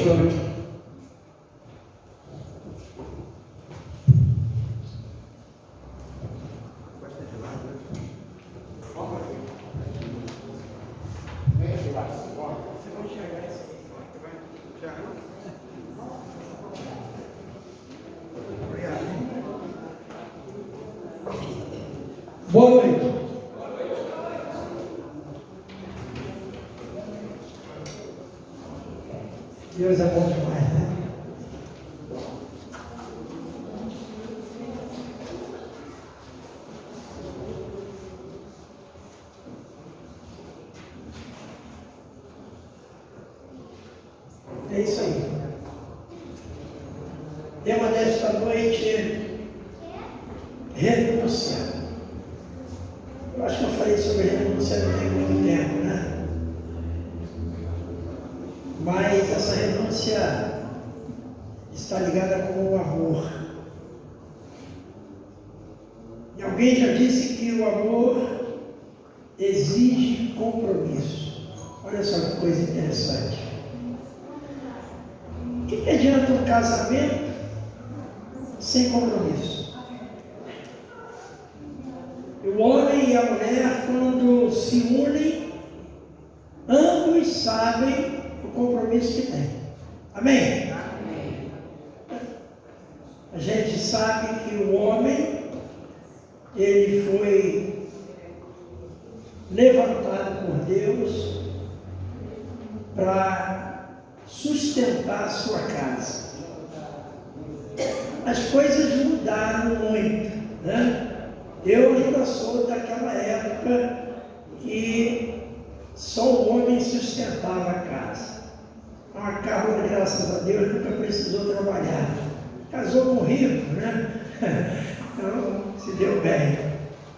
Boa noite. Deus é bom demais, né? É isso aí. Tema desta noite: renúncia. Eu acho que eu falei sobre renúncia não tem muito tempo, né? Mas essa renúncia está ligada com o amor. E alguém já disse que o amor exige compromisso. Olha só que coisa interessante. O que adianta um casamento sem compromisso? O homem e a mulher, quando se unem, ambos sabem o compromisso que têm. Amém? Amém. A gente sabe que o homem, ele foi levantado por Deus para sustentar a sua casa. As coisas mudaram muito, né? Eu ainda sou daquela época que só o homem sustentava a casa. A Carla, graças a Deus, nunca precisou trabalhar. Casou com rico, né? Então, se deu bem.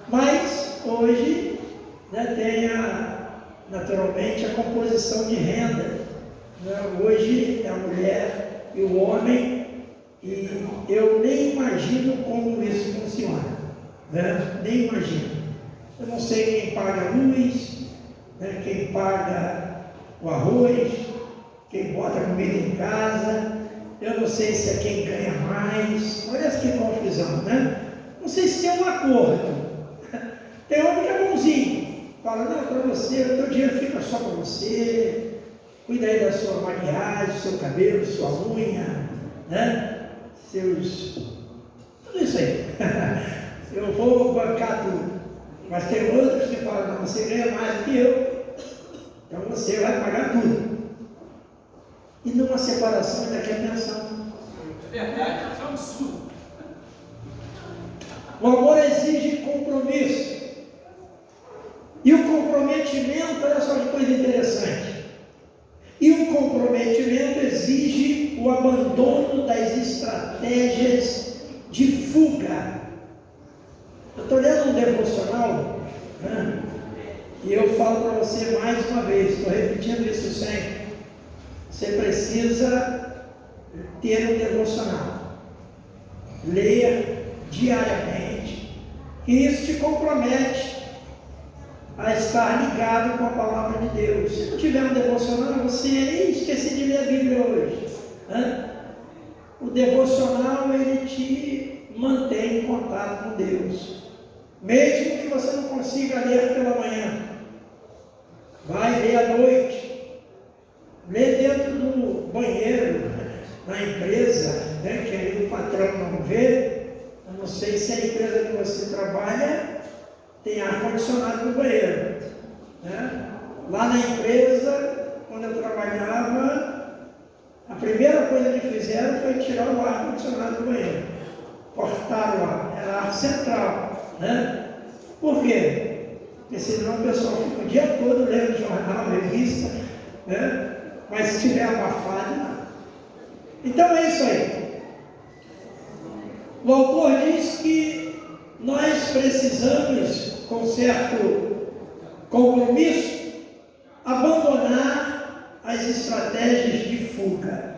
Mas, hoje, né, tem naturalmente a composição de renda. Né? Hoje é a mulher e o homem, e eu nem imagino como isso funciona. Né? Nem imagino. Eu não sei quem paga a luz, né? Quem paga o arroz, quem bota a comida em casa. Eu não sei se é quem ganha mais. Olha que confusão, né? Não sei se tem um acordo. Tem homem que é bonzinho. Fala, não, para você, o teu dinheiro fica só para você. Cuida aí da sua maquiagem, do seu cabelo, sua unha, né? Tudo isso aí. Eu vou bancar tudo. Mas tem outros que falam, não, você ganha mais do que eu, então você vai pagar tudo. E numa separação ainda quer pensão. É verdade, é um absurdo. O amor exige compromisso. E o comprometimento, olha só que coisa interessante. E o comprometimento exige o abandono das estratégias de fuga. Eu estou lendo um devocional, né? E eu falo para você mais uma vez, estou repetindo isso sempre. Você precisa ter um devocional, ler diariamente, e isso te compromete a estar ligado com a palavra de Deus. Se não tiver um devocional, você esqueci de ler a Bíblia hoje, né? O devocional, ele te mantém em contato com Deus. Mesmo que você não consiga ler pela manhã, vai ler à noite, lê dentro do banheiro, na empresa, né, que aí o patrão não vê. Eu não sei se a empresa que você trabalha tem ar-condicionado no banheiro, né? Lá na empresa, quando eu trabalhava, a primeira coisa que fizeram foi tirar o ar-condicionado do banheiro. Cortaram o ar, era ar central, né? Por quê? Porque senão o pessoal fica o dia todo lendo jornal, revista, né? Mas se tiver abafado, não. Então é isso aí. O autor diz que nós precisamos, com certo compromisso, abandonar as estratégias de fuga.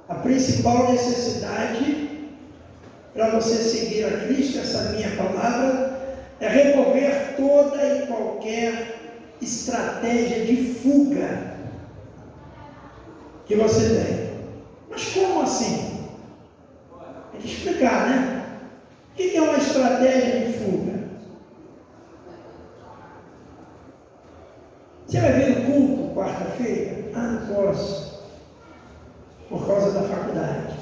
A principal necessidade para você seguir a Cristo, essa minha palavra, é remover toda e qualquer estratégia de fuga que você tem. Mas como assim? Tem que explicar, né? O que é uma estratégia de fuga? Você vai vir no culto quarta-feira? Ah, não posso, por causa da faculdade.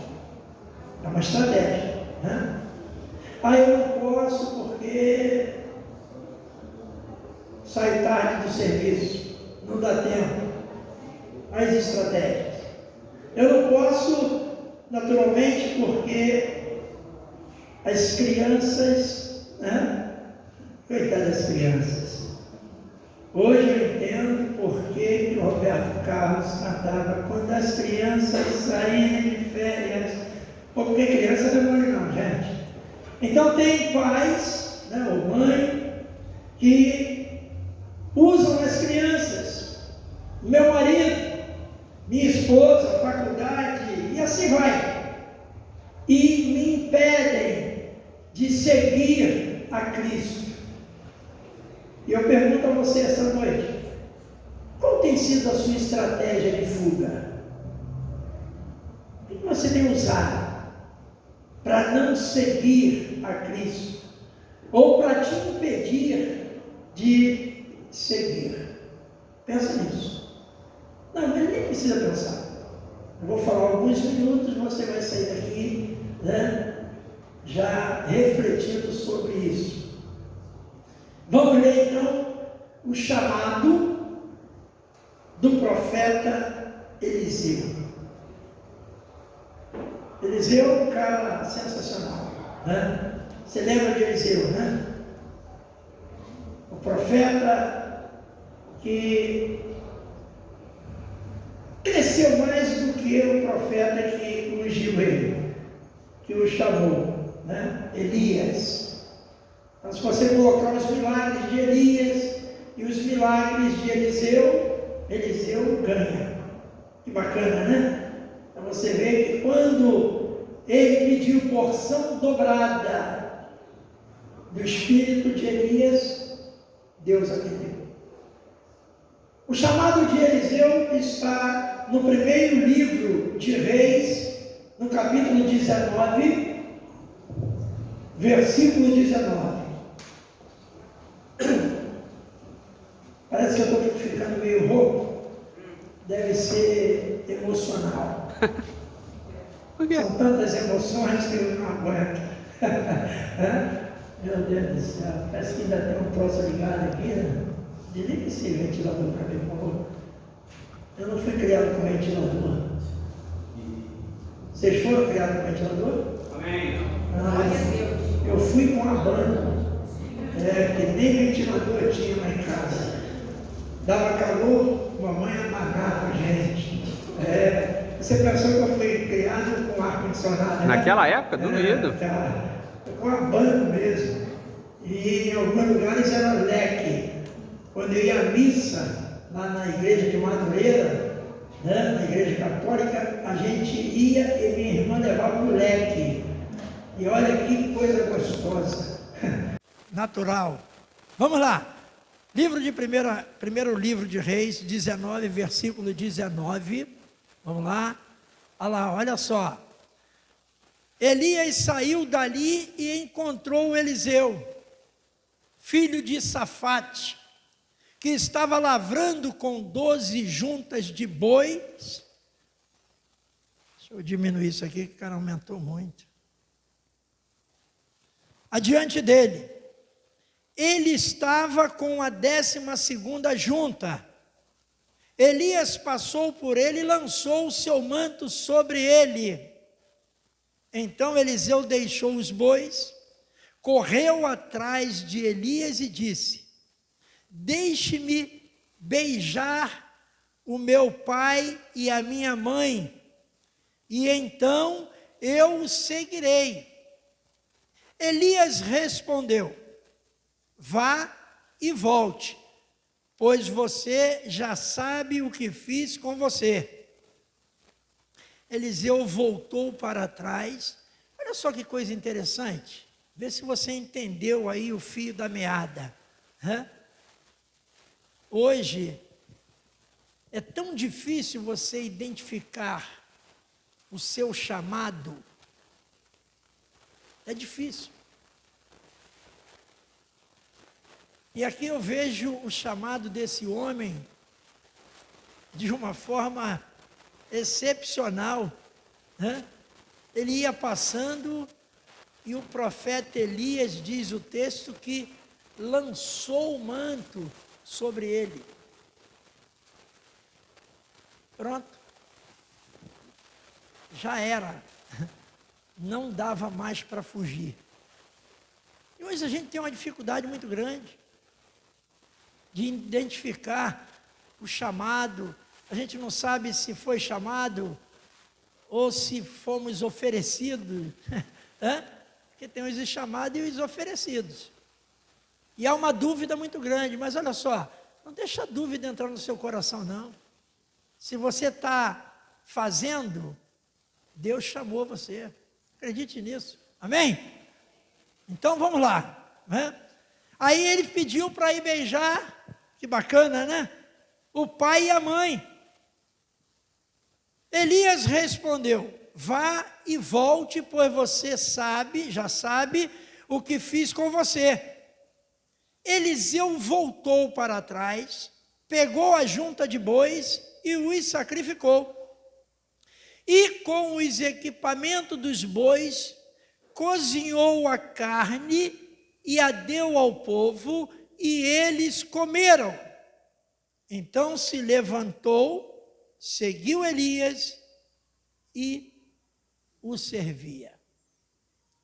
É uma estratégia, né? Ah, eu não posso porque saio tarde do serviço, não dá tempo. As estratégias. Eu não posso, naturalmente, porque as crianças, né? Coitadas das crianças. Hoje eu entendo por que o Roberto Carlos cantava quando as crianças saírem de férias. Porque criança não é mole não, gente. Então tem pais, né, ou mãe, que usam as crianças. Meu marido, minha esposa, faculdade, e assim vai. E me impedem de seguir a Cristo. E eu pergunto a você esta noite, qual tem sido a sua estratégia de fuga? O que você tem usado para não seguir a Cristo? Ou para te impedir de seguir? Pensa nisso. Não, ele nem precisa pensar. Eu vou falar alguns minutos, você vai sair daqui, né, já refletindo sobre isso. Vamos ler então o chamado do profeta Eliseu. Eliseu é um cara sensacional, né? Você lembra de Eliseu, né? O profeta que cresceu mais do que o profeta que ungiu ele, que o chamou, né? Elias. Então, se você colocar os milagres de Elias e os milagres de Eliseu, Eliseu ganha. Que bacana, né? Então você vê que quando ele pediu porção dobrada do espírito de Elias, Deus atendeu. O chamado de Eliseu está no primeiro livro de Reis, no capítulo 19, versículo 19. Parece que eu estou ficando meio rouco. Deve ser emocional. Por quê? São tantas emoções que eu não aguento. Meu Deus do céu, parece que ainda tem um troço ligado aqui, né? Desliga esse ventilador para mim, por favor. Eu não fui criado com ventilador. Vocês foram criados com ventilador? Amém. Eu fui com abano. Que nem ventilador tinha lá em casa. Dava calor, mamãe amarrava a gente. Você pensou que eu fui criado com ar-condicionado? Né? Naquela época, duvido. Com abano mesmo. E em alguns lugares era leque. Quando eu ia à missa, lá na igreja de Madureira, né, na igreja católica, a gente ia e minha irmã levava o leque. E olha que coisa gostosa. Natural. Vamos lá. Primeiro livro de Reis, 19, versículo 19. Vamos lá. Olha lá, olha só. Elias saiu dali e encontrou Eliseu, filho de Safate, que estava lavrando com 12 juntas de bois. Deixa eu diminuir isso aqui, que o cara aumentou muito. Adiante dele. Ele estava com a 12ª junta. Elias passou por ele e lançou o seu manto sobre ele. Então Eliseu deixou os bois, correu atrás de Elias e disse: deixe-me beijar o meu pai e a minha mãe, e então eu o seguirei. Elias respondeu: vá e volte, pois você já sabe o que fiz com você. Eliseu voltou para trás. Olha só que coisa interessante. Vê se você entendeu aí o fio da meada. Hoje, É tão difícil você identificar o seu chamado. É difícil. E aqui eu vejo o chamado desse homem de uma forma excepcional, né? Ele ia passando e o profeta Elias, diz o texto, que lançou o manto sobre ele. Pronto. Já era. Não dava mais para fugir. E hoje a gente tem uma dificuldade muito grande de identificar o chamado. A gente não sabe se foi chamado ou se fomos oferecidos. Porque tem os chamados e os oferecidos. E há uma dúvida muito grande, mas olha só, não deixa a dúvida entrar no seu coração, não. Se você está fazendo, Deus chamou você. Acredite nisso. Amém? Então vamos lá. Né? Aí ele pediu para ir beijar, que bacana, né? O pai e a mãe. Elias respondeu: vá e volte, pois você sabe, já sabe, o que fiz com você. Eliseu voltou para trás, pegou a junta de bois e os sacrificou. E com os equipamentos dos bois, cozinhou a carne e a deu ao povo, e eles comeram. Então se levantou, seguiu Elias e o servia.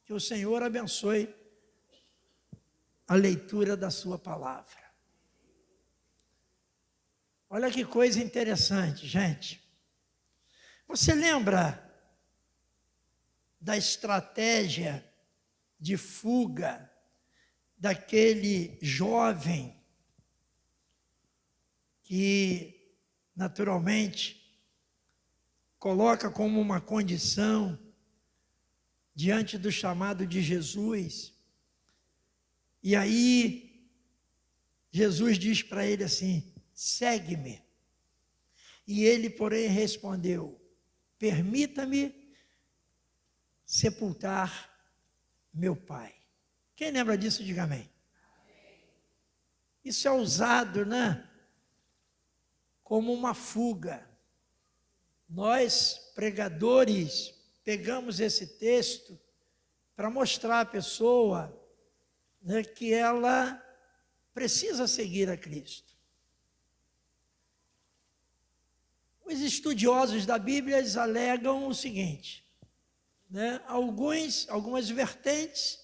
Que o Senhor abençoe a leitura da sua palavra. Olha que coisa interessante, gente. Você lembra da estratégia de fuga daquele jovem que, naturalmente, coloca como uma condição diante do chamado de Jesus? E aí, Jesus diz para ele assim: segue-me. E ele, porém, respondeu: permita-me sepultar meu pai. Quem lembra disso, diga amém. Isso é usado, né, como uma fuga. Nós, pregadores, pegamos esse texto para mostrar à pessoa, né, que ela precisa seguir a Cristo. Os estudiosos da Bíblia, eles alegam o seguinte, né, algumas vertentes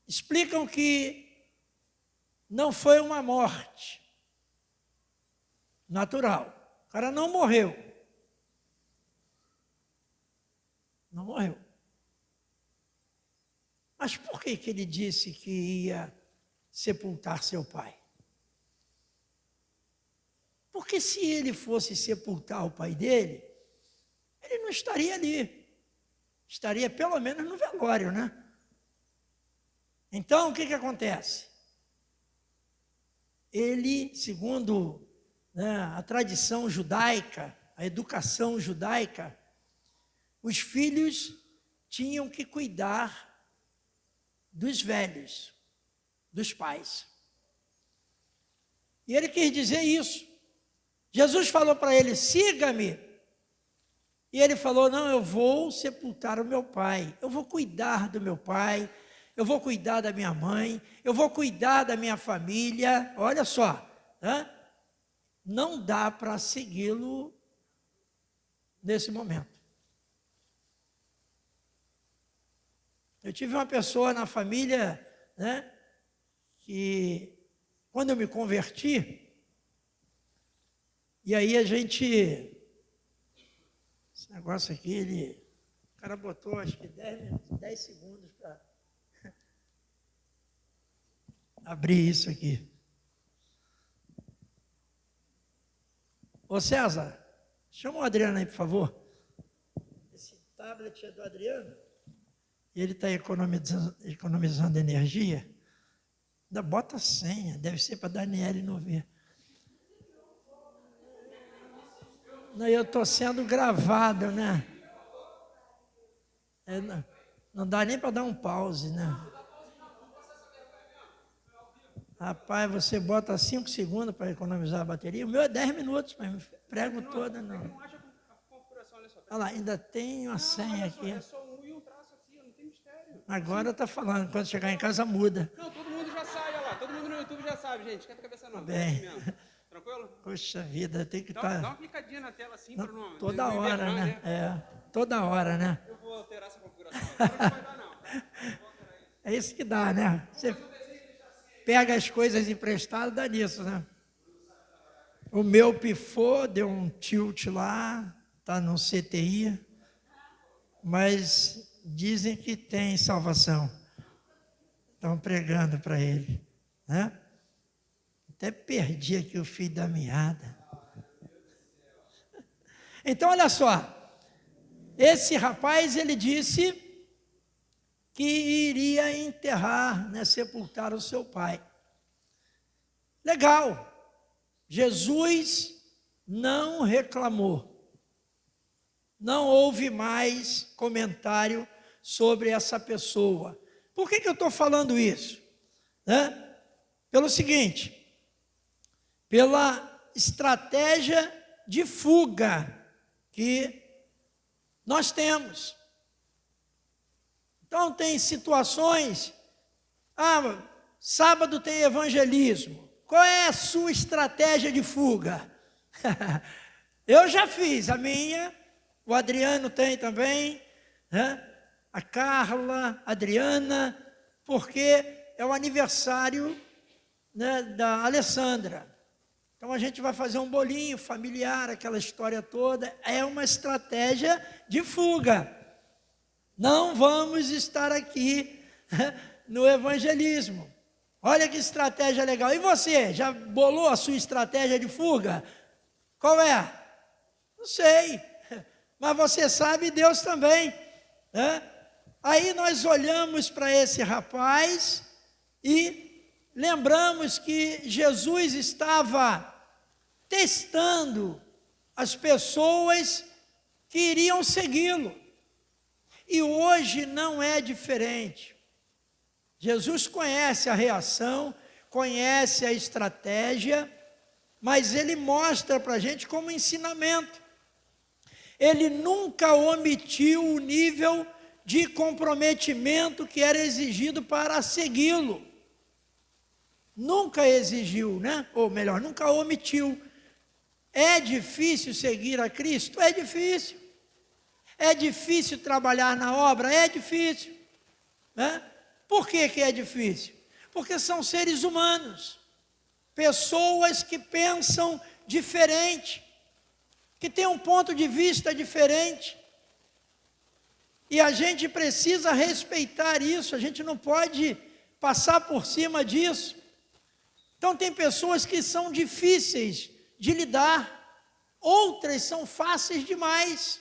explicam que não foi uma morte natural. O cara não morreu. Não morreu. Mas por que ele disse que ia sepultar seu pai? Porque se ele fosse sepultar o pai dele, ele não estaria ali. Estaria pelo menos no velório, né? Então, o que acontece? Ele, segundo, né, a tradição judaica, a educação judaica, os filhos tinham que cuidar dos velhos, dos pais. E ele quis dizer isso. Jesus falou para ele: siga-me. E ele falou: não, eu vou sepultar o meu pai, eu vou cuidar do meu pai, eu vou cuidar da minha mãe, eu vou cuidar da minha família. Olha só, né? Não dá para segui-lo nesse momento. Eu tive uma pessoa na família, né, que quando eu me converti, e aí a gente, esse negócio aqui, o cara botou acho que 10 segundos para abrir isso aqui. Ô César, chama o Adriano aí, por favor. Esse tablet é do Adriano. E ele está economizando energia. Ainda bota a senha, deve ser para Daniele não ver. Não, eu estou sendo gravado, né? Não dá nem para dar um pause, né? Rapaz, você bota 5 segundos para economizar a bateria. O meu é 10 minutos, mas prego toda, não. Olha lá, ainda tem uma senha aqui. É só um e um traço aqui, não tem mistério. Agora está falando, quando chegar em casa muda. Não, todo mundo já sabe, olha lá. Todo mundo no YouTube já sabe, gente. Esquenta a cabeça não. Bem. Mesmo. Tranquilo? Poxa vida, tem que Dá estar... uma clicadinha na tela assim para não... Toda não hora, envergonhar, né? É, toda hora, né? Eu vou alterar essa configuração. Agora não vai dar, não. É isso que dá, né? Você pega as coisas emprestadas, dá nisso, né? O meu pifou, deu um tilt lá, tá no CTI, mas dizem que tem salvação. Estão pregando para ele, né? Até perdi aqui o fio da meada. Então, olha só, esse rapaz, ele disse que iria enterrar, né, sepultar o seu pai. Legal, Jesus não reclamou, não houve mais comentário sobre essa pessoa. Por que eu estou falando isso? Né? Pelo seguinte, pela estratégia de fuga que nós temos. Então, tem situações, sábado tem evangelismo. Qual é a sua estratégia de fuga? Eu já fiz a minha, o Adriano tem também, né? A Carla, a Adriana, porque é o aniversário, né, da Alessandra. Então a gente vai fazer um bolinho familiar, aquela história toda, é uma estratégia de fuga. Não vamos estar aqui no evangelismo. Olha que estratégia legal. E você, já bolou a sua estratégia de fuga? Qual é? Não sei. Mas você sabe, Deus também. Né? Aí nós olhamos para esse rapaz e lembramos que Jesus estava testando as pessoas que iriam segui-lo. E hoje não é diferente. Jesus conhece a reação, conhece a estratégia, mas ele mostra para a gente como ensinamento. Ele nunca omitiu o nível de comprometimento que era exigido para segui-lo. Nunca exigiu, né? Ou melhor, nunca omitiu. É difícil seguir a Cristo? É difícil. É difícil trabalhar na obra? É difícil. Né? Por que é difícil? Porque são seres humanos, pessoas que pensam diferente, que têm um ponto de vista diferente. E a gente precisa respeitar isso, a gente não pode passar por cima disso. Então tem pessoas que são difíceis de lidar, outras são fáceis demais.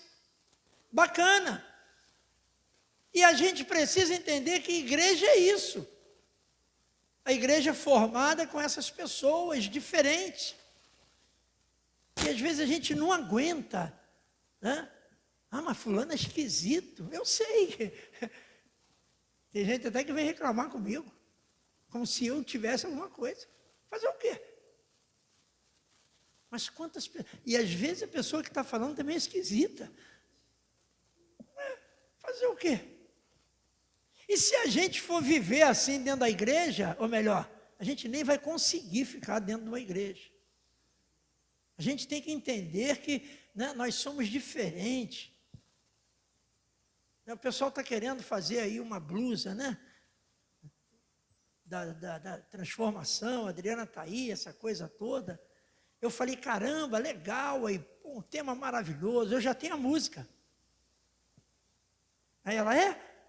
Bacana. E a gente precisa entender que igreja é isso. A igreja é formada com essas pessoas diferentes. E às vezes a gente não aguenta, né? Mas fulano é esquisito. Eu sei. Tem gente até que vem reclamar comigo, como se eu tivesse alguma coisa. Fazer o quê? Mas quantas pessoas... E às vezes a pessoa que está falando também é esquisita. Fazer o quê? E se a gente for viver assim dentro da igreja, ou melhor, a gente nem vai conseguir ficar dentro de uma igreja. A gente tem que entender que, né, nós somos diferentes. O pessoal está querendo fazer aí uma blusa, né? Da transformação, a Adriana está aí, essa coisa toda. Eu falei, caramba, legal, aí, pô, um tema maravilhoso, eu já tenho a música. Aí ela,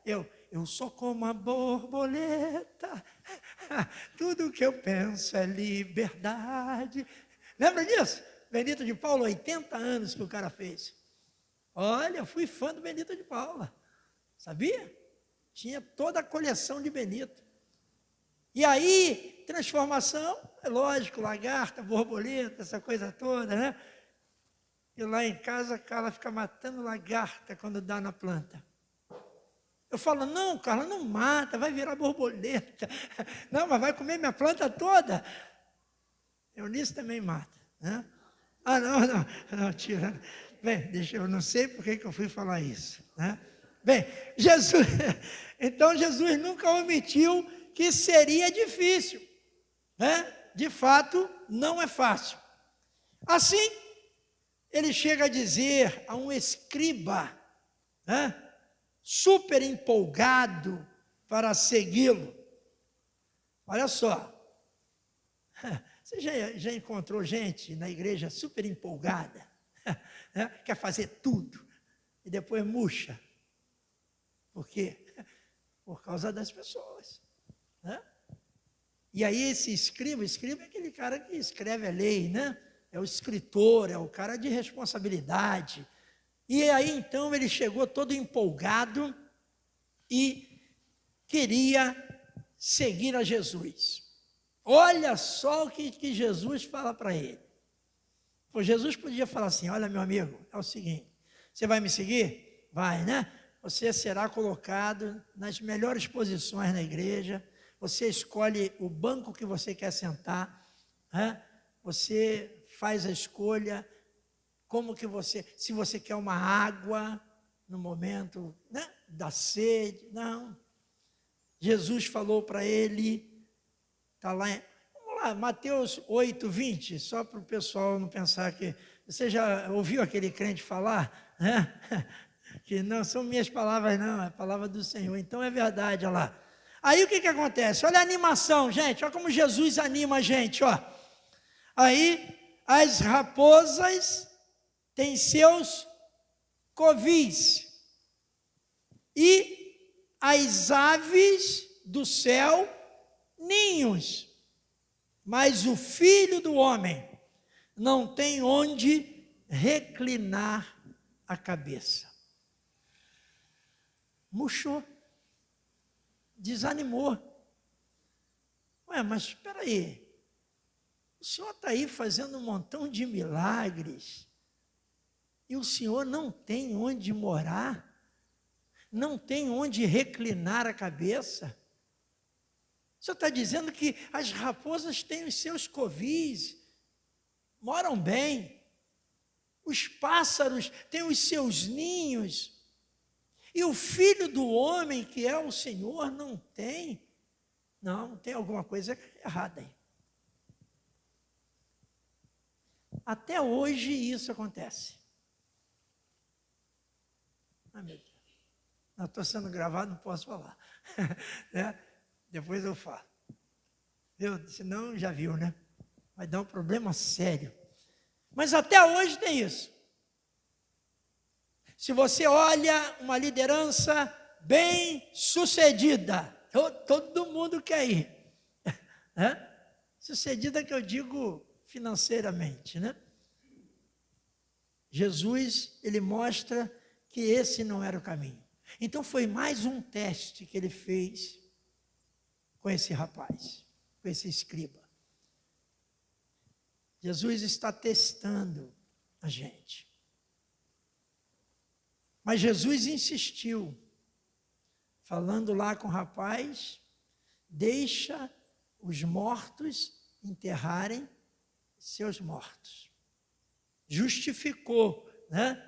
eu sou como a borboleta, tudo que eu penso é liberdade. Lembra disso? Benito de Paula, 80 anos que o cara fez. Olha, eu fui fã do Benito de Paula, sabia? Tinha toda a coleção de Benito. E aí, transformação, é lógico, lagarta, borboleta, essa coisa toda, né? E lá em casa, a Carla fica matando lagarta quando dá na planta. Eu falo, não, Carla, não mata, vai virar borboleta. Não, mas vai comer minha planta toda. Eunice também mata, né? Ah, não, tira. Bem, eu não sei por que eu fui falar isso, né? Bem, então Jesus nunca omitiu que seria difícil, né? De fato, não é fácil. Assim, ele chega a dizer a um escriba, né? Super empolgado para segui-lo. Olha só, você já encontrou gente na igreja super empolgada, né? Quer fazer tudo e depois murcha. Por quê? Por causa das pessoas, né? E aí esse escriba é aquele cara que escreve a lei, né? É o escritor, é o cara de responsabilidade. E aí então ele chegou todo empolgado e queria seguir a Jesus. Olha só o que Jesus fala para ele. Pô, Jesus podia falar assim, olha meu amigo, é o seguinte, você vai me seguir? Vai, né? Você será colocado nas melhores posições na igreja, você escolhe o banco que você quer sentar, né? Você faz a escolha, se você quer uma água no momento, né, da sede. Não. Jesus falou para ele, está lá, vamos lá, Mateus 8:20, só para o pessoal não pensar que, você já ouviu aquele crente falar, né? Que não são minhas palavras não, é a palavra do Senhor, então é verdade, olha lá. Aí o que acontece? Olha a animação, gente, olha como Jesus anima a gente, ó. Aí as raposas têm seus covis e as aves do céu ninhos, mas o Filho do Homem não tem onde reclinar a cabeça. Murchou, desanimou. Ué, mas espera aí, o Senhor está aí fazendo um montão de milagres e o Senhor não tem onde morar, não tem onde reclinar a cabeça. O Senhor está dizendo que as raposas têm os seus covis, moram bem, os pássaros têm os seus ninhos, e o Filho do Homem, que é o Senhor, não tem. Não, tem alguma coisa errada aí. Até hoje isso acontece. Ai, meu Deus. Não, estou sendo gravado, não posso falar. Né? Depois eu falo. Senão já viu, né? Vai dar um problema sério. Mas até hoje tem isso. Se você olha uma liderança bem sucedida, todo mundo quer ir. Né? Sucedida que eu digo financeiramente, né? Jesus, ele mostra que esse não era o caminho. Então foi mais um teste que ele fez com esse rapaz, com esse escriba. Jesus está testando a gente. Mas Jesus insistiu, falando lá com o rapaz, deixa os mortos enterrarem seus mortos. Justificou, né,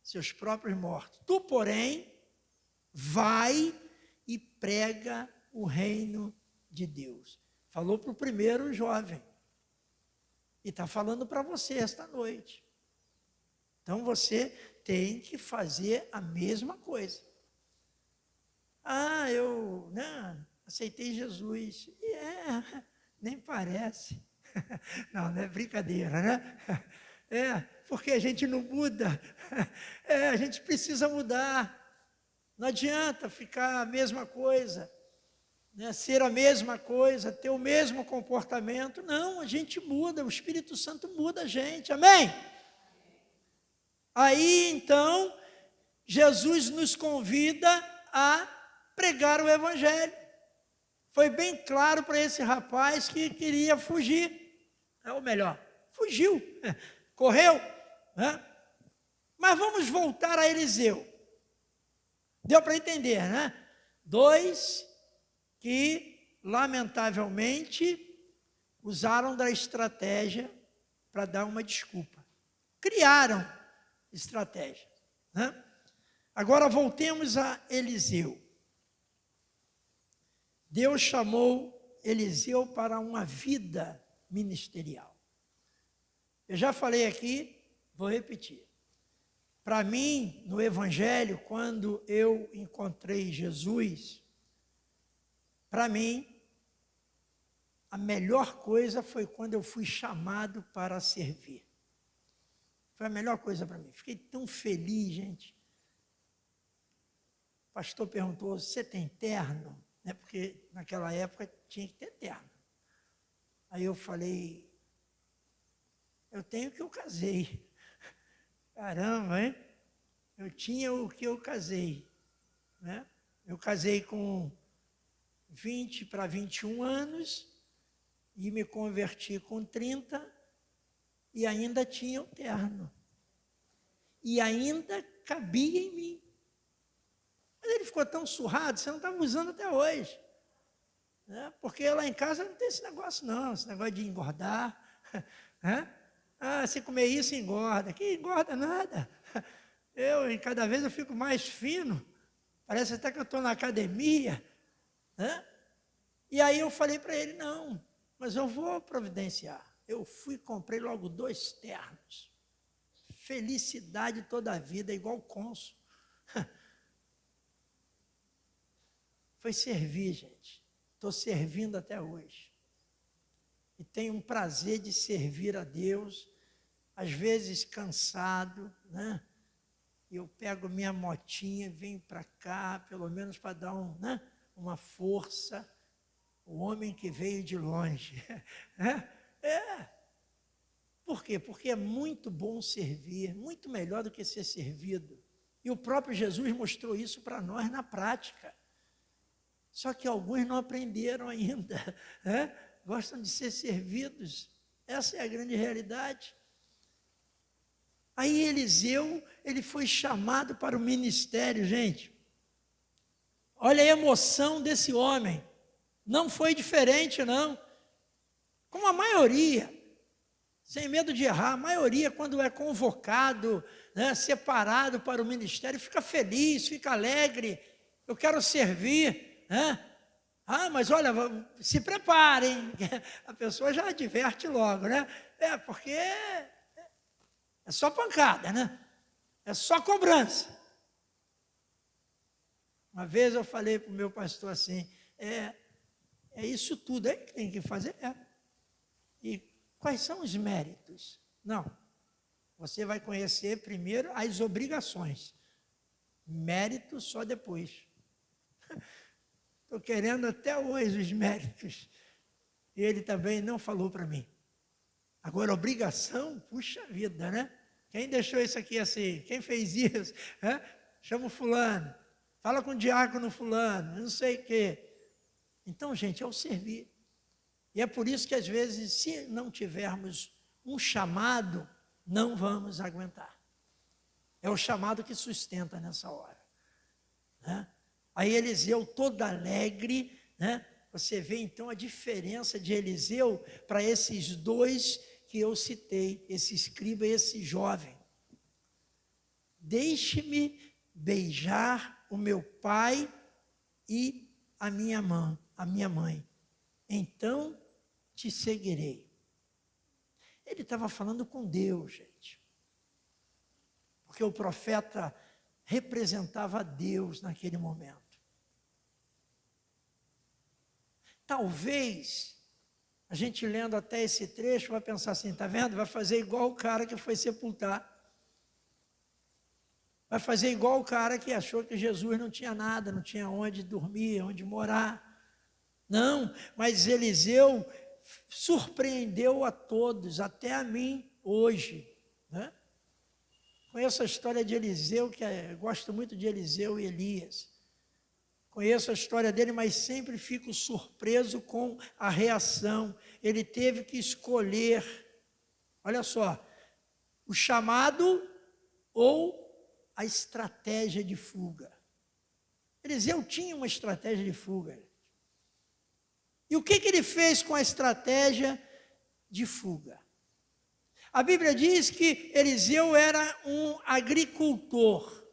seus próprios mortos. Tu, porém, vai e prega o reino de Deus. Falou para o primeiro jovem. E está falando para você esta noite. Então você tem que fazer a mesma coisa. Ah, eu aceitei Jesus. Nem parece. Não é brincadeira, né? Porque a gente não muda. A gente precisa mudar. Não adianta ficar a mesma coisa, né? Ser a mesma coisa, ter o mesmo comportamento. Não, a gente muda, o Espírito Santo muda a gente. Amém? Aí, então, Jesus nos convida a pregar o Evangelho. Foi bem claro para esse rapaz que queria fugir. Ou melhor, fugiu, correu, né? Mas vamos voltar a Eliseu. Deu para entender, né? 2 que, lamentavelmente, usaram da estratégia para dar uma desculpa. Criaram estratégia, né? Agora voltemos a Eliseu. Deus chamou Eliseu para uma vida ministerial. Eu já falei aqui, vou repetir. Para mim, no Evangelho, quando eu encontrei Jesus, para mim, a melhor coisa foi quando eu fui chamado para servir. Foi a melhor coisa para mim. Fiquei tão feliz, gente. O pastor perguntou, você tem terno? Né? Porque naquela época tinha que ter terno. Aí eu falei, eu tenho que eu casei. Caramba, hein? Eu tinha o que eu casei. Né? Eu casei com 20 para 21 anos e me converti com 30 e ainda tinha o terno. E ainda cabia em mim. Mas ele ficou tão surrado, você não estava usando até hoje. Né? Porque lá em casa não tem esse negócio não, esse negócio de engordar. Né? Ah, se comer isso engorda. Que engorda nada. Cada vez eu fico mais fino. Parece até que eu estou na academia. Né? E aí eu falei para ele, não, mas eu vou providenciar. Eu fui e comprei logo 2 ternos. Felicidade toda a vida, igual cônsul. Foi servir, gente. Estou servindo até hoje. E tenho um prazer de servir a Deus, às vezes cansado, né? Eu pego minha motinha, venho para cá, pelo menos para dar uma força. O homem que veio de longe. Por quê? Porque é muito bom servir, muito melhor do que ser servido. E o próprio Jesus mostrou isso para nós na prática. Só que alguns não aprenderam ainda, né? Gostam de ser servidos. Essa é a grande realidade. Aí Eliseu, ele foi chamado para o ministério, gente. Olha a emoção desse homem. Não foi diferente, não. Como a maioria, sem medo de errar, a maioria, quando é convocado, né, separado para o ministério, fica feliz, fica alegre. Eu quero servir. Ah, mas olha, se preparem. A pessoa já adverte logo, né? Porque é só pancada, né? É só cobrança. Uma vez eu falei para o meu pastor assim, é isso tudo aí que tem que fazer? E quais são os méritos? Não, você vai conhecer primeiro as obrigações. Mérito só depois. Estou querendo até hoje os méritos. E ele também não falou para mim. Agora, obrigação, puxa vida, né? Quem deixou isso aqui assim? Quem fez isso? Chama o fulano. Fala com o diácono fulano, não sei o quê. Então, gente, é o servir. E é por isso que, às vezes, se não tivermos um chamado, não vamos aguentar. É o chamado que sustenta nessa hora. Né? Aí Eliseu todo alegre, né? Você vê então a diferença de Eliseu para esses 2 que eu citei, esse escriba e esse jovem. Deixe-me beijar o meu pai e a minha mãe. Então te seguirei. Ele estava falando com Deus, gente. Porque o profeta representava Deus naquele momento. Talvez, a gente lendo até esse trecho, vai pensar assim, está vendo? Vai fazer igual o cara que foi sepultar. Vai fazer igual o cara que achou que Jesus não tinha nada, não tinha onde dormir, onde morar. Não, mas Eliseu surpreendeu a todos, até a mim hoje. Né? Conheço a história de Eliseu, gosto muito de Eliseu e Elias. Conheço a história dele, mas sempre fico surpreso com a reação. Ele teve que escolher, olha só, o chamado ou a estratégia de fuga. Eliseu tinha uma estratégia de fuga. E o que ele fez com a estratégia de fuga? A Bíblia diz que Eliseu era um agricultor,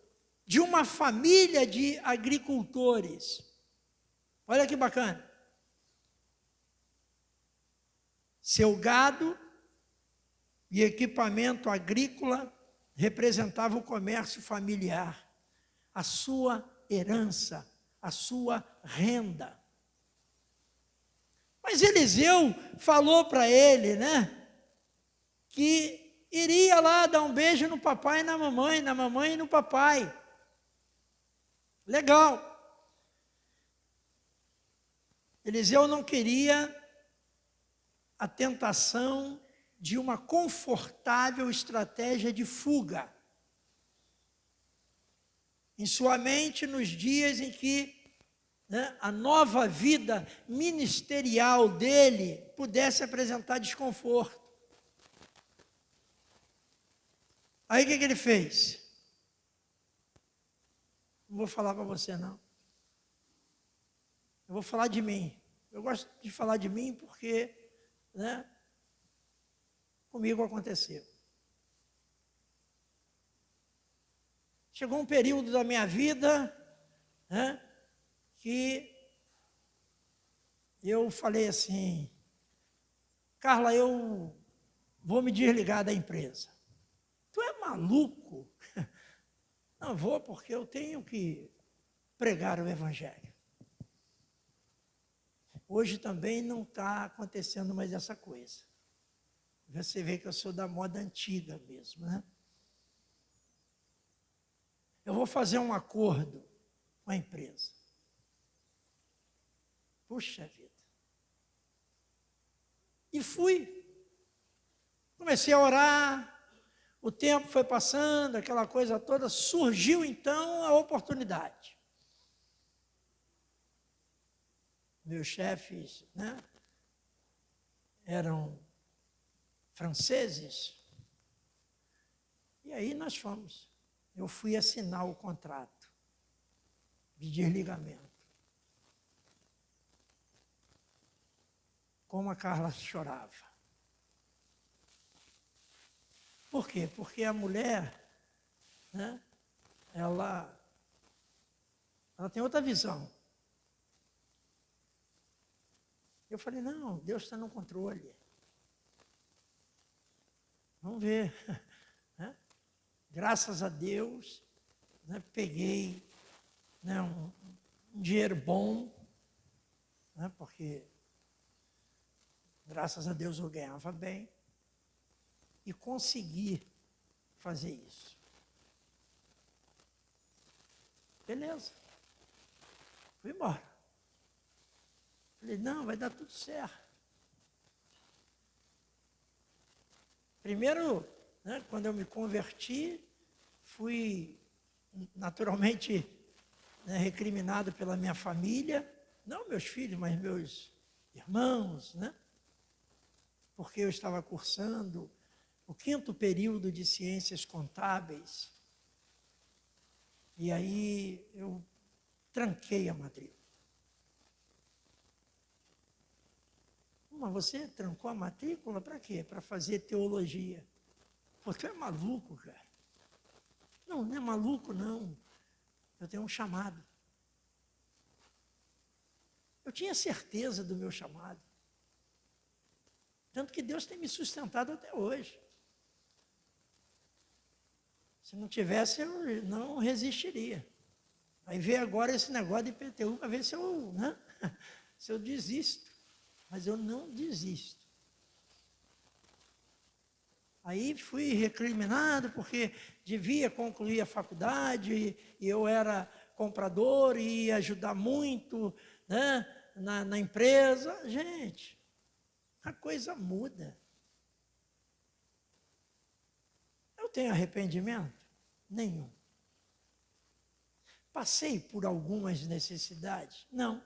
de uma família de agricultores. Olha que bacana. Seu gado e equipamento agrícola representava o comércio familiar, a sua herança, a sua renda. Mas Eliseu falou para ele, que iria lá dar um beijo no papai e na mamãe e no papai. Legal. Eliseu não queria a tentação de uma confortável estratégia de fuga. Em sua mente, nos dias em que a nova vida ministerial dele pudesse apresentar desconforto. Aí o que ele fez? Não vou falar para você, não. Eu vou falar de mim. Eu gosto de falar de mim porque, comigo aconteceu. Chegou um período da minha vida, que eu falei assim, Carla, eu vou me desligar da empresa. Tu é maluco? Não vou, porque eu tenho que pregar o Evangelho. Hoje também não está acontecendo mais essa coisa. Você vê que eu sou da moda antiga mesmo, Eu vou fazer um acordo com a empresa. Puxa vida. E fui. Comecei a orar. O tempo foi passando, aquela coisa toda. Surgiu então a oportunidade. Meus chefes, eram franceses. E aí nós fomos. Eu fui assinar o contrato de desligamento. Como a Carla chorava. Por quê? Porque a mulher, ela tem outra visão. Eu falei, não, Deus está no controle. Vamos ver. Graças a Deus, peguei um dinheiro bom, porque graças a Deus eu ganhava bem, e consegui fazer isso. Beleza. Fui embora. Falei, não, vai dar tudo certo. Primeiro, quando eu me converti, fui naturalmente recriminado pela minha família, não meus filhos, mas meus irmãos, porque eu estava cursando o 5º período de ciências contábeis, e aí eu tranquei a matrícula. Mas você trancou a matrícula para quê? Para fazer teologia. Pô, tu é maluco, cara. Não, não é maluco, não. Eu tenho um chamado. Eu tinha certeza do meu chamado. Tanto que Deus tem me sustentado até hoje. Se não tivesse, eu não resistiria. Aí veio agora esse negócio de IPTU para ver se eu desisto. Mas eu não desisto. Aí fui recriminado porque devia concluir a faculdade e eu era comprador e ia ajudar muito na empresa. Gente, a coisa muda. Eu tenho arrependimento? Nenhum. Passei por algumas necessidades? Não.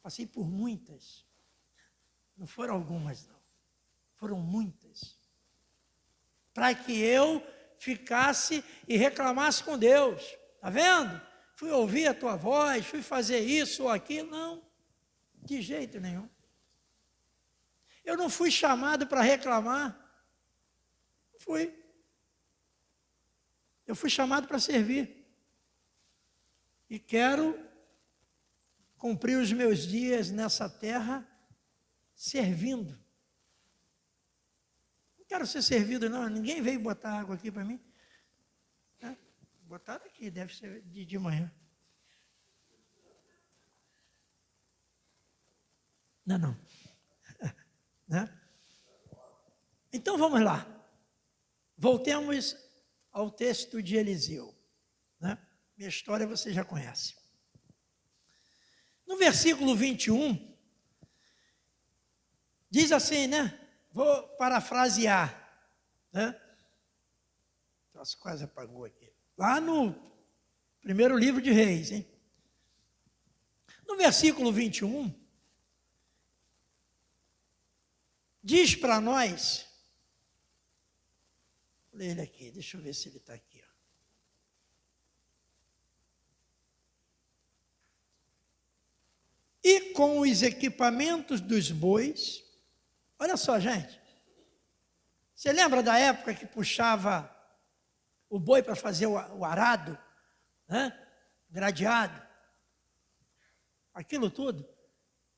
Passei por muitas. Não foram algumas, não. Foram muitas. Para que eu ficasse e reclamasse com Deus. Está vendo? Fui ouvir a tua voz, fui fazer isso ou aquilo. Não, de jeito nenhum. Eu não fui chamado para reclamar. Não fui. Eu fui chamado para servir. E quero cumprir os meus dias nessa terra servindo. Não quero ser servido, não. Ninguém veio botar água aqui para mim. Botaram aqui, deve ser de manhã. Não. Né? Então vamos lá. Voltemos ao texto de Eliseu. Né? Minha história você já conhece. No versículo 21, diz assim, né? Vou parafrasear. Né? Nossa, quase apagou aqui. Lá no primeiro livro de Reis, hein? No versículo 21, diz para nós, vou ler ele aqui, deixa eu ver se ele está aqui. Ó. E com os equipamentos dos bois, olha só, gente, você lembra da época que puxava o boi para fazer o arado, né? Gradeado, aquilo tudo?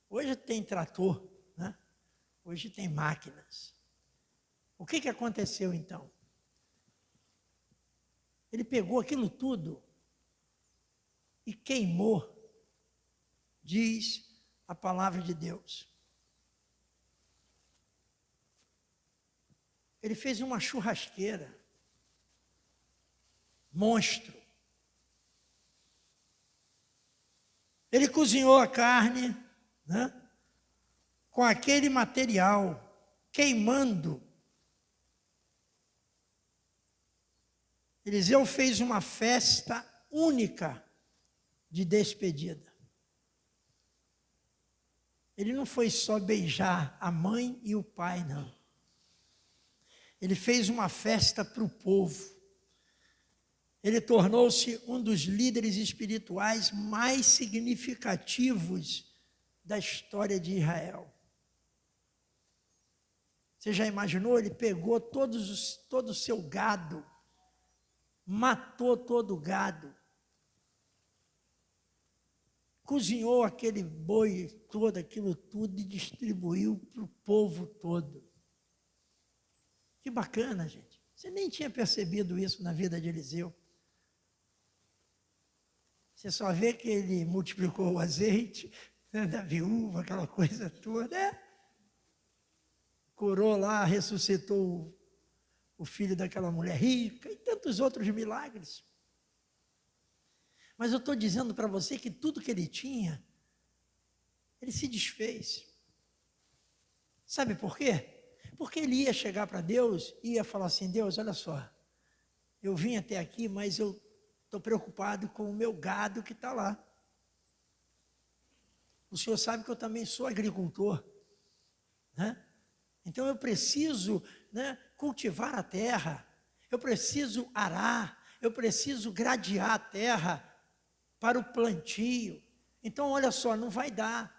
Hoje tem trator, né? Hoje tem máquinas. O que aconteceu então? Ele pegou aquilo tudo e queimou, diz a palavra de Deus. Ele fez uma churrasqueira, monstro. Ele cozinhou a carne, né? Com aquele material, queimando. Eliseu fez uma festa única de despedida. Ele não foi só beijar a mãe e o pai, não. Ele fez uma festa para o povo. Ele tornou-se um dos líderes espirituais mais significativos da história de Israel. Você já imaginou? Ele pegou todo o seu gado, matou todo o gado, cozinhou aquele boi todo, aquilo tudo e distribuiu para o povo todo. Que bacana, gente. Você nem tinha percebido isso na vida de Eliseu. Você só vê que ele multiplicou o azeite, né, da viúva, aquela coisa toda. Curou lá, ressuscitou o filho daquela mulher rica e tantos outros milagres. Mas eu estou dizendo para você que tudo que ele tinha, ele se desfez. Sabe por quê? Porque ele ia chegar para Deus e ia falar assim, Deus, olha só, eu vim até aqui, mas eu estou preocupado com o meu gado que está lá. O senhor sabe que eu também sou agricultor, né? Então eu preciso, né, cultivar a terra, eu preciso arar, eu preciso gradear a terra para o plantio. Então olha só, não vai dar.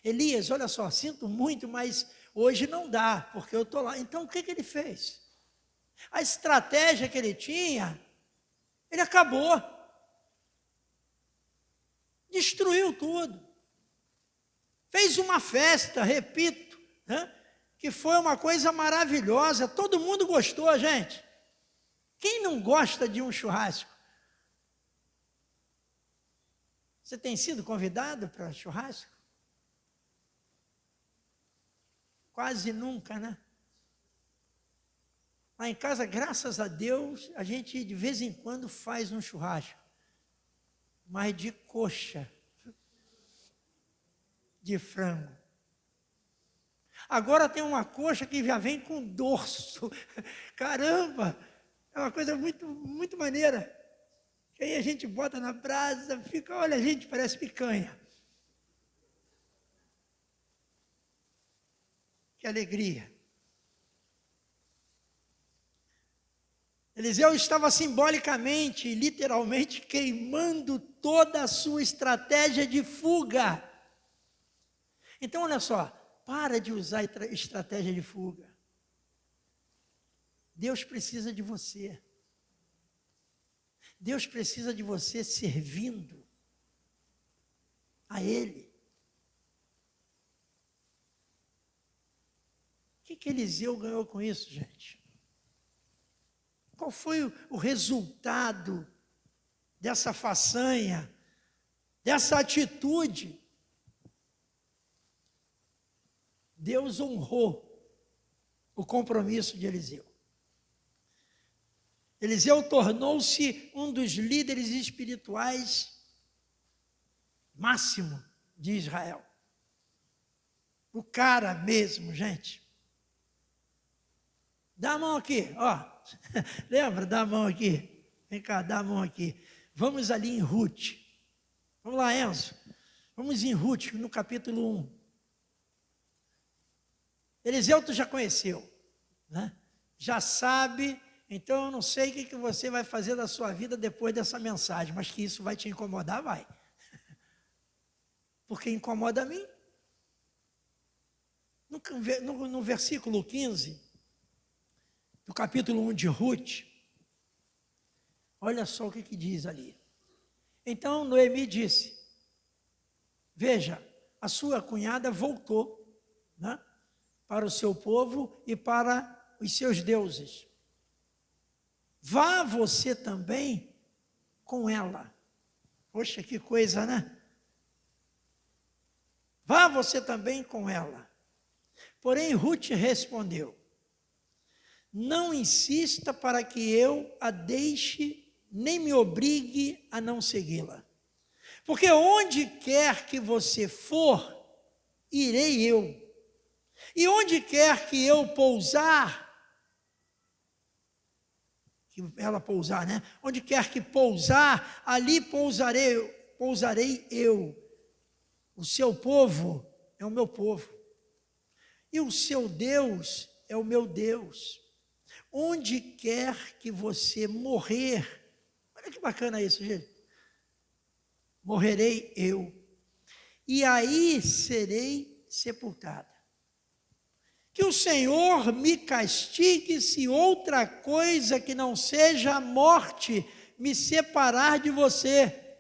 Elias, olha só, sinto muito, mas hoje não dá, porque eu estou lá. Então o que ele fez? A estratégia que ele tinha, ele acabou. Destruiu tudo. Fez uma festa, repito, né? Que foi uma coisa maravilhosa, todo mundo gostou, gente. Quem não gosta de um churrasco? Você tem sido convidado para churrasco? Quase nunca, né? Lá em casa, graças a Deus, a gente de vez em quando faz um churrasco, mas de coxa, de frango. Agora tem uma coxa que já vem com dorso. Caramba! É uma coisa muito, muito maneira. Que aí a gente bota na brasa, fica, olha, a gente parece picanha. Que alegria. Eliseu estava simbolicamente e literalmente queimando toda a sua estratégia de fuga. Então, olha só, para de usar estratégia de fuga. Deus precisa de você. Deus precisa de você servindo a Ele. O que Eliseu ganhou com isso, gente? Qual foi o resultado dessa façanha, dessa atitude? Deus honrou o compromisso de Eliseu. Eliseu tornou-se um dos líderes espirituais máximo de Israel. O cara mesmo, gente. Dá a mão aqui, ó. Lembra? Dá a mão aqui. Vem cá, dá a mão aqui. Vamos ali em Ruth. Vamos lá, Enzo. Vamos em Ruth, no capítulo 1. Eliseu tu já conheceu, né? Já sabe, então eu não sei o que você vai fazer da sua vida depois dessa mensagem, mas que isso vai te incomodar, vai. Porque incomoda a mim. No versículo 15, do capítulo 1 de Ruth, olha só o que diz ali. Então Noemi disse, veja, a sua cunhada voltou, né, para o seu povo e para os seus deuses. Vá você também com ela. Poxa, que coisa, né? Vá você também com ela. Porém, Ruth respondeu, não insista para que eu a deixe, nem me obrigue a não segui-la. Porque onde quer que você for, irei eu. E onde quer que eu pousar, que ela pousar, né? Onde quer que pousar, ali pousarei eu. O seu povo é o meu povo. E o seu Deus é o meu Deus. Onde quer que você morrer, olha que bacana isso, gente. Morrerei eu. E aí serei sepultada. Que o Senhor me castigue se outra coisa que não seja a morte me separar de você.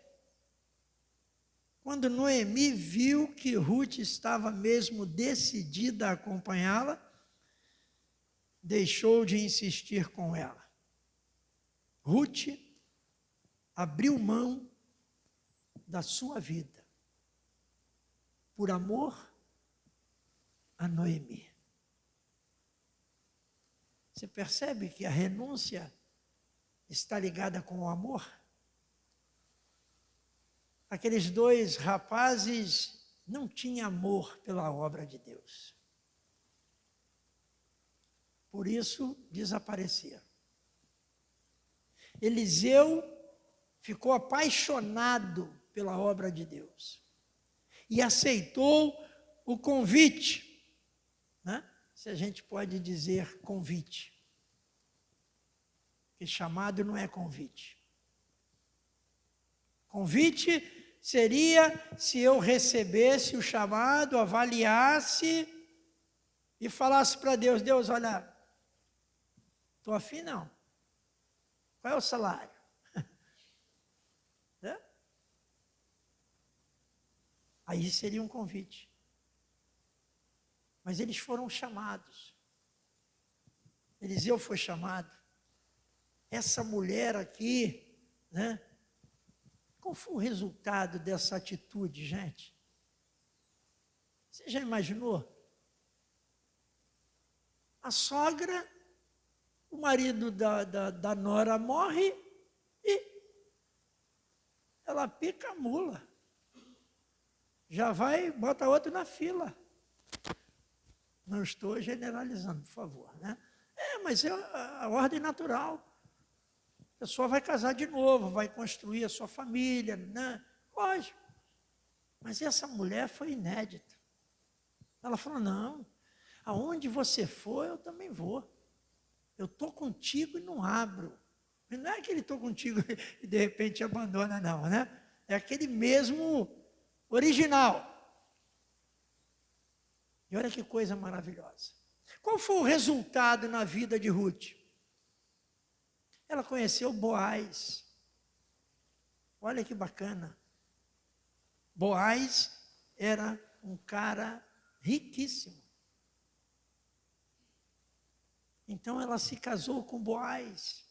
Quando Noemi viu que Ruth estava mesmo decidida a acompanhá-la, deixou de insistir com ela. Ruth abriu mão da sua vida por amor a Noemi. Você percebe que a renúncia está ligada com o amor? Aqueles dois rapazes não tinham amor pela obra de Deus. Por isso, desapareceram. Eliseu ficou apaixonado pela obra de Deus e aceitou o convite, né? Se a gente pode dizer convite, porque chamado não é convite. Convite seria se eu recebesse o chamado, avaliasse e falasse para Deus, Deus, olha, estou afim não. Qual é o salário? Né? Aí seria um convite. Mas eles foram chamados. Eliseu foi chamado. Essa mulher aqui, né? Qual foi o resultado dessa atitude, gente? Você já imaginou? A sogra, o marido da nora morre e ela pica a mula. Já vai, bota outro na fila. Não estou generalizando, por favor, né? Mas é a ordem natural. A pessoa vai casar de novo, vai construir a sua família, né? Lógico. Mas essa mulher foi inédita. Ela falou, não, aonde você for, eu também vou. Eu estou contigo e não abro. Não é que ele estou contigo e de repente abandona, não, né? É aquele mesmo original. E olha que coisa maravilhosa. Qual foi o resultado na vida de Ruth? Ela conheceu Boaz. Olha que bacana. Boaz era um cara riquíssimo. Então ela se casou com Boaz.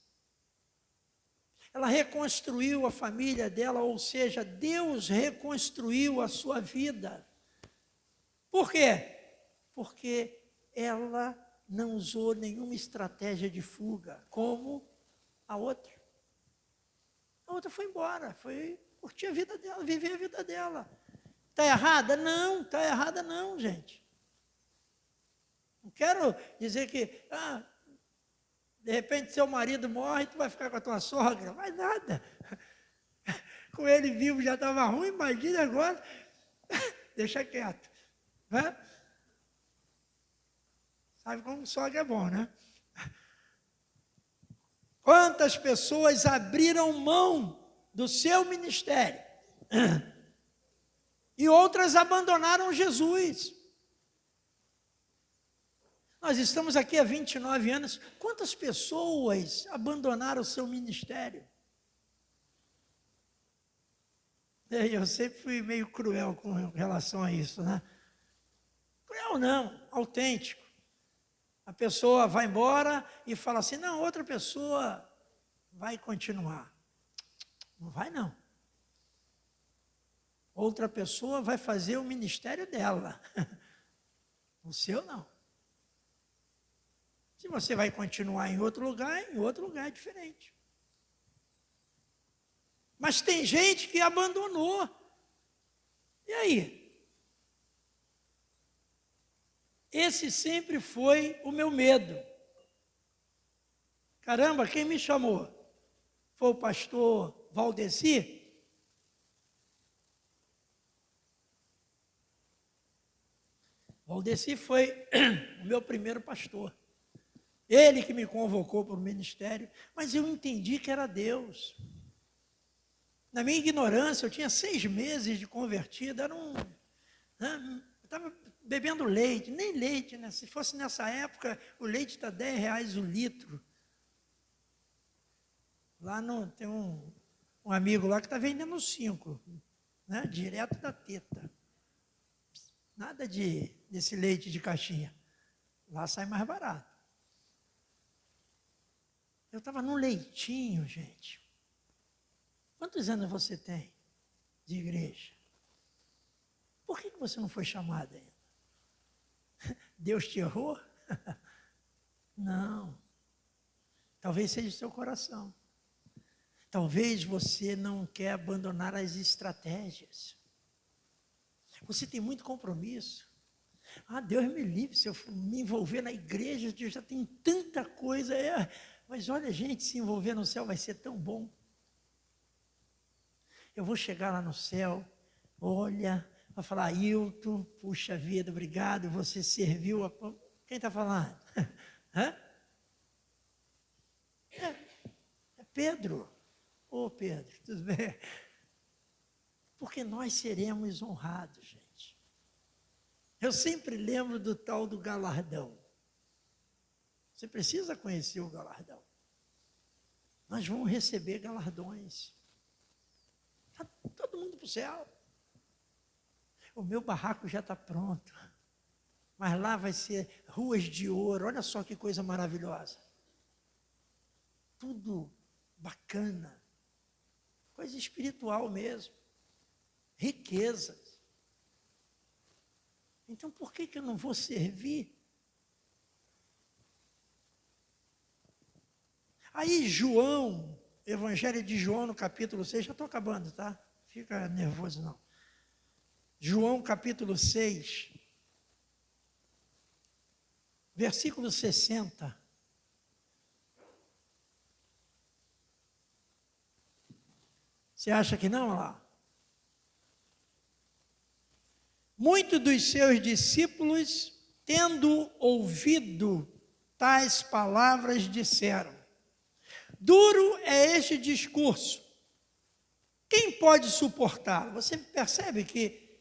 Ela reconstruiu a família dela, ou seja, Deus reconstruiu a sua vida. Por quê? Porque ela não usou nenhuma estratégia de fuga, como a outra. A outra foi embora, foi curtir a vida dela, viver a vida dela. Está errada? Não, está errada não, gente. Não quero dizer que, de repente seu marido morre e tu vai ficar com a tua sogra. Mas nada. Com ele vivo já estava ruim, imagina agora. Deixa quieto. Né? Sabe como sogra é bom, né? Quantas pessoas abriram mão do seu ministério e outras abandonaram Jesus. Nós estamos aqui há 29 anos. Quantas pessoas abandonaram o seu ministério? Eu sempre fui meio cruel com relação a isso, né? Cruel não, autêntico. A pessoa vai embora e fala assim, não, outra pessoa vai continuar. Não vai não. Outra pessoa vai fazer o ministério dela. O seu não. Se você vai continuar em outro lugar é diferente. Mas tem gente que abandonou. E aí? Esse sempre foi o meu medo. Caramba, quem me chamou? Foi o pastor Valdeci? Valdeci foi o meu primeiro pastor. Ele que me convocou para o ministério, mas eu entendi que era Deus. Na minha ignorância, eu tinha 6 meses de convertido, eu estava bebendo leite, nem leite, né? Se fosse nessa época, o leite está R$10 o litro. Lá tem um amigo lá que está vendendo 5, né? Direto da teta. Nada desse leite de caixinha. Lá sai mais barato. Eu estava num leitinho, gente. Quantos anos você tem de igreja? Por que você não foi chamado ainda? Deus te errou? Não. Talvez seja o seu coração. Talvez você não quer abandonar as estratégias. Você tem muito compromisso. Deus me livre se eu me envolver na igreja, Deus já tem tanta coisa. Mas olha, gente, se envolver no céu vai ser tão bom. Eu vou chegar lá no céu, olha, vai falar, Ailton, puxa vida, obrigado, você serviu a... Quem está falando? É Pedro. Ô Pedro, tudo bem? Porque nós seremos honrados, gente. Eu sempre lembro do tal do galardão. Você precisa conhecer o galardão. Nós vamos receber galardões. Está todo mundo para o céu. O meu barraco já está pronto. Mas lá vai ser ruas de ouro. Olha só que coisa maravilhosa. Tudo bacana. Coisa espiritual mesmo. Riquezas. Então por que eu não vou servir? Aí João, Evangelho de João no capítulo 6, já estou acabando, tá? Fica nervoso não. João capítulo 6, versículo 60. Você acha que não? Olha lá. Muitos dos seus discípulos, tendo ouvido tais palavras, disseram: Duro é este discurso. Quem pode suportá-lo? Você percebe que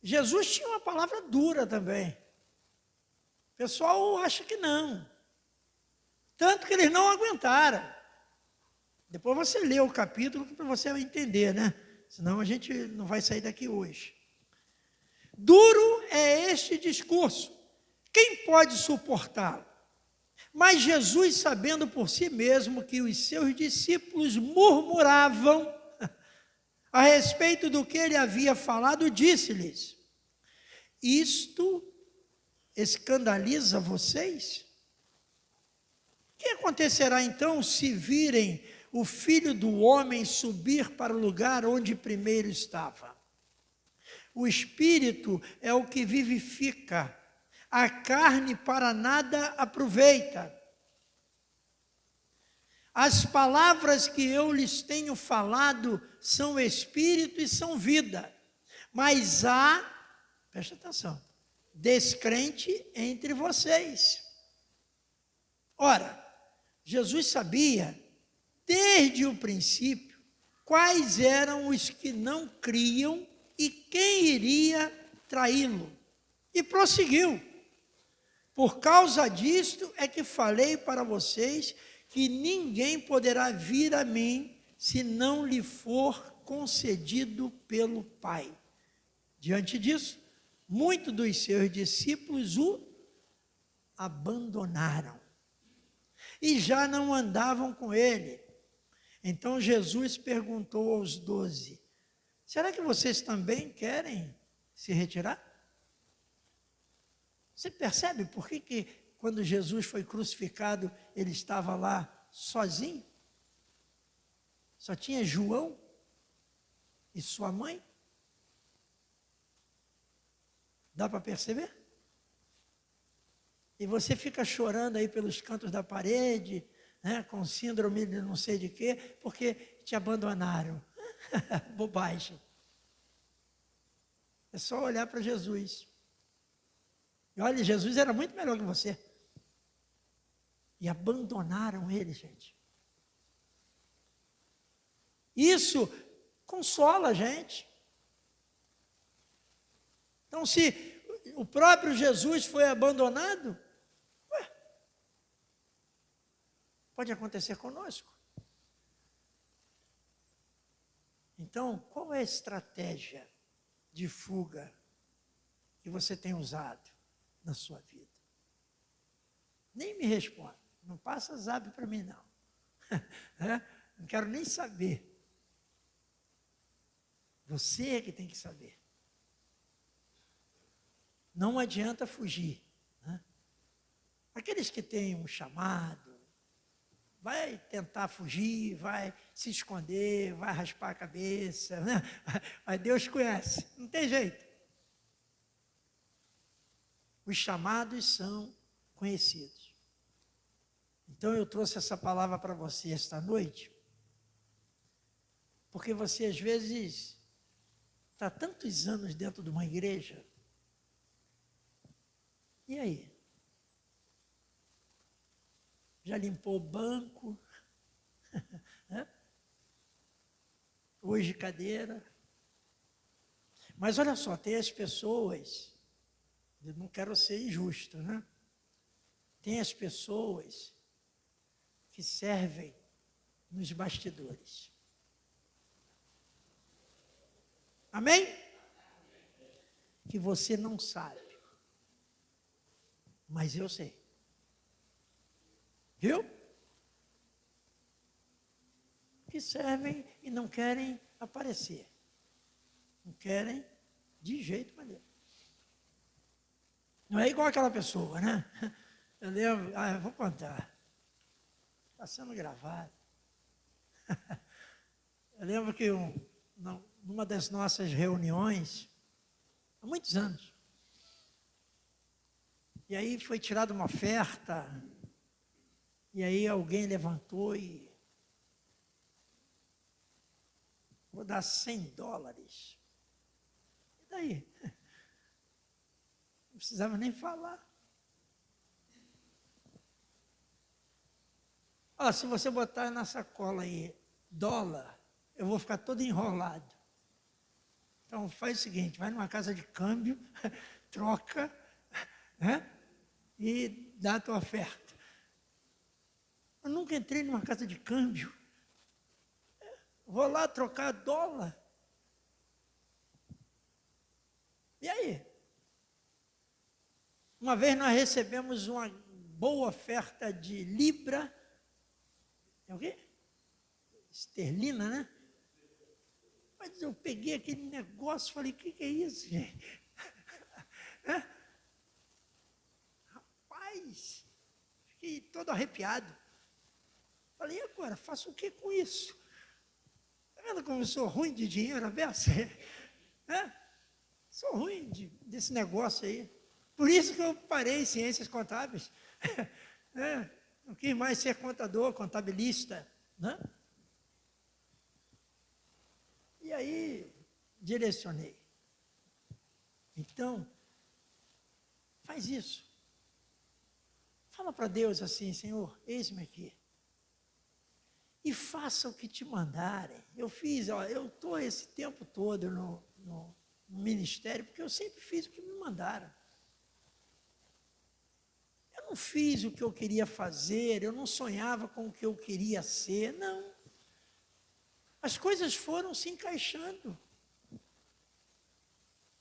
Jesus tinha uma palavra dura também. O pessoal acha que não. Tanto que eles não aguentaram. Depois você lê o capítulo para você entender, né? Senão a gente não vai sair daqui hoje. Duro é este discurso. Quem pode suportá-lo? Mas Jesus, sabendo por si mesmo que os seus discípulos murmuravam a respeito do que ele havia falado, disse-lhes: isto escandaliza vocês? O que acontecerá então se virem o Filho do Homem subir para o lugar onde primeiro estava? O Espírito é o que vivifica, a carne para nada aproveita. As palavras que eu lhes tenho falado são Espírito e são vida. Mas há, presta atenção, descrente entre vocês. Ora, Jesus sabia, desde o princípio, quais eram os que não criam e quem iria traí-lo. E prosseguiu. Por causa disto é que falei para vocês que ninguém poderá vir a mim se não lhe for concedido pelo Pai. Diante disso, muitos dos seus discípulos o abandonaram e já não andavam com ele. Então Jesus perguntou aos 12: será que vocês também querem se retirar? Você percebe por que quando Jesus foi crucificado, ele estava lá sozinho? Só tinha João e sua mãe? Dá para perceber? E você fica chorando aí pelos cantos da parede, né, com síndrome de não sei de quê, porque te abandonaram. Bobagem. É só olhar para Jesus. E olha, Jesus era muito melhor que você. E abandonaram ele, gente. Isso consola a gente. Então, se o próprio Jesus foi abandonado, pode acontecer conosco. Então, qual é a estratégia de fuga que você tem usado na sua vida? Nem me responda. Não passa zap para mim, não. Não quero nem saber. Você é que tem que saber. Não adianta fugir. Né? Aqueles que têm um chamado, vai tentar fugir, vai se esconder, vai raspar a cabeça, né? Mas Deus conhece, não tem jeito. Os chamados são conhecidos. Então eu trouxe essa palavra para você esta noite, porque você às vezes está tantos anos dentro de uma igreja, e aí? Já limpou o banco? Hoje cadeira? Mas olha só, tem as pessoas, eu não quero ser injusto, né? Tem as pessoas que servem nos bastidores. Amém? Que você não sabe. Mas eu sei. Viu? Que servem e não querem aparecer. Não querem de jeito maneiro. Não é igual aquela pessoa, né? Eu lembro, eu vou contar. Está sendo gravado. Eu lembro que numa das nossas reuniões, há muitos anos, e aí foi tirada uma oferta, e aí alguém levantou e vou dar $100. E daí? Não precisava nem falar. Ó, se você botar na sacola aí dólar, eu vou ficar todo enrolado. Então faz o seguinte, vai numa casa de câmbio, troca, né? E dá a tua oferta. Eu nunca entrei numa casa de câmbio. Vou lá trocar dólar. E aí? Uma vez nós recebemos uma boa oferta de libra. É o quê? Esterlina, né? Mas eu peguei aquele negócio e falei, o que é isso, gente? Rapaz, fiquei todo arrepiado. Falei, e agora, faço o que com isso? Está vendo como eu sou ruim de dinheiro, a beça? Sou ruim desse negócio aí. Por isso que eu parei em ciências contábeis. Não quis mais ser contador, contabilista. Né? E aí, direcionei. Então, faz isso. Fala para Deus assim, Senhor, eis-me aqui. E faça o que te mandarem. Eu fiz, eu estou esse tempo todo no ministério, porque eu sempre fiz o que me mandaram. Eu não fiz o que eu queria fazer, eu não sonhava com o que eu queria ser, não. As coisas foram se encaixando.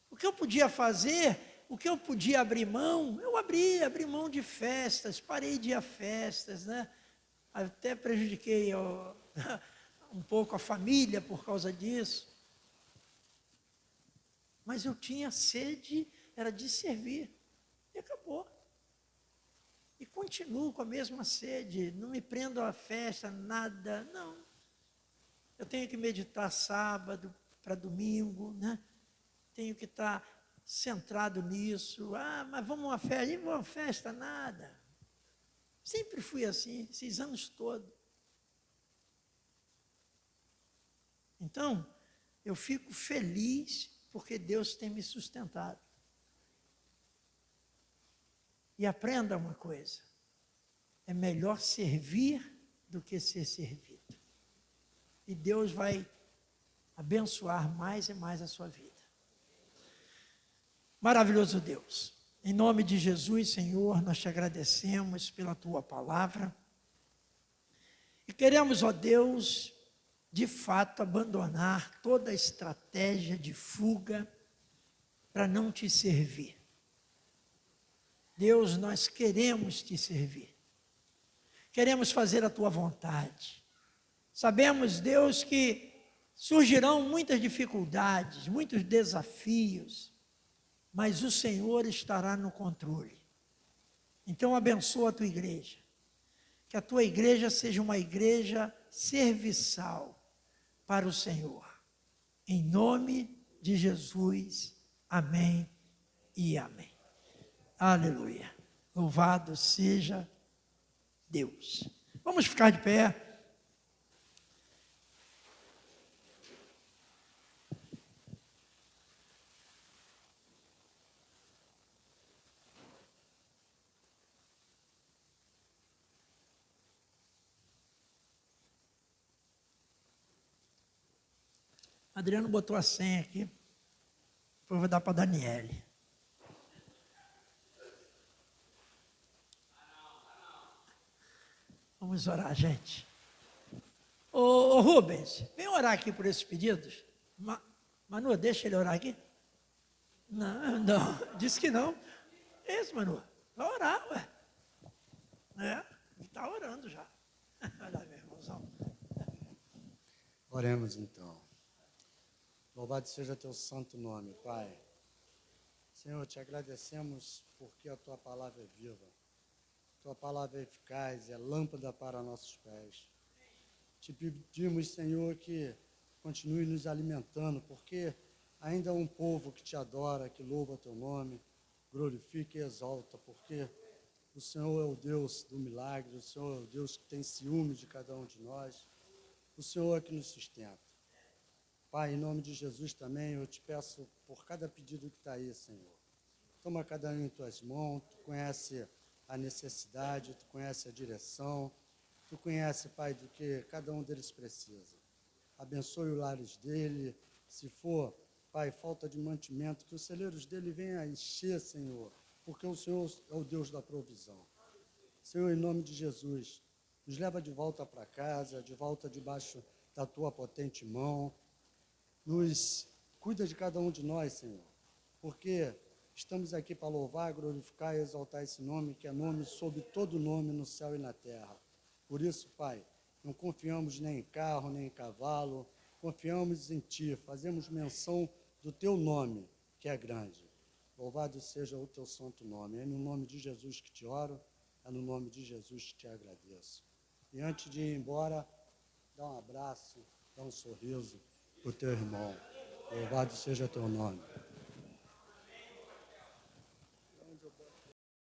O que eu podia fazer, o que eu podia abrir mão, eu abri mão de festas, parei de ir a festas, né? Até prejudiquei um pouco a família por causa disso. Mas eu tinha sede, era de servir. E acabou. E continuo com a mesma sede, não me prendo a festa, nada, não. Eu tenho que meditar sábado para domingo, né? Tenho que estar centrado nisso. Ah, mas vamos a uma festa? E vamos a uma festa? Nada. Sempre fui assim, esses anos todos. Então, eu fico feliz porque Deus tem me sustentado. E aprenda uma coisa, é melhor servir do que ser servido. E Deus vai abençoar mais e mais a sua vida. Maravilhoso Deus, em nome de Jesus, Senhor, nós te agradecemos pela tua palavra. E queremos, ó Deus, de fato abandonar toda a estratégia de fuga para não te servir. Deus, nós queremos te servir. Queremos fazer a tua vontade. Sabemos, Deus, que surgirão muitas dificuldades, muitos desafios, mas o Senhor estará no controle. Então abençoa a tua igreja. Que a tua igreja seja uma igreja serviçal para o Senhor. Em nome de Jesus. Amém e amém. Aleluia. Louvado seja Deus. Vamos ficar de pé. Adriano botou a senha aqui. Depois eu vou dar para a Daniele. Vamos orar, gente. Ô Rubens, vem orar aqui por esses pedidos. Manu, deixa ele orar aqui. Não, disse que não. Isso, Manu, vai orar, ué. Está orando já. Vai lá, meu irmãozão. Oremos então. Louvado seja teu santo nome, Pai. Senhor, te agradecemos porque a tua palavra é viva. Tua palavra é eficaz, é lâmpada para nossos pés. Te pedimos, Senhor, que continue nos alimentando, porque ainda há um povo que te adora, que louva teu nome, glorifica e exalta, porque o Senhor é o Deus do milagre, o Senhor é o Deus que tem ciúmes de cada um de nós, o Senhor é que nos sustenta. Pai, em nome de Jesus também, eu te peço por cada pedido que está aí, Senhor. Toma cada um em tuas mãos, tu conhece a necessidade, tu conhece a direção, Tu conhece, Pai, do que cada um deles precisa. Abençoe os lares dele. Se for, Pai, falta de mantimento, que os celeiros dele venham a encher, Senhor, porque o Senhor é o Deus da provisão. Senhor, em nome de Jesus, nos leva de volta para casa, de volta debaixo da tua potente mão. Nos cuida de cada um de nós, Senhor, porque estamos aqui para louvar, glorificar e exaltar esse nome, que é nome sobre todo nome no céu e na terra. Por isso, Pai, não confiamos nem em carro, nem em cavalo, confiamos em Ti, fazemos menção do Teu nome, que é grande. Louvado seja o Teu santo nome. É no nome de Jesus que te oro, é no nome de Jesus que te agradeço. E antes de ir embora, dá um abraço, dá um sorriso para o teu irmão. Louvado seja teu nome.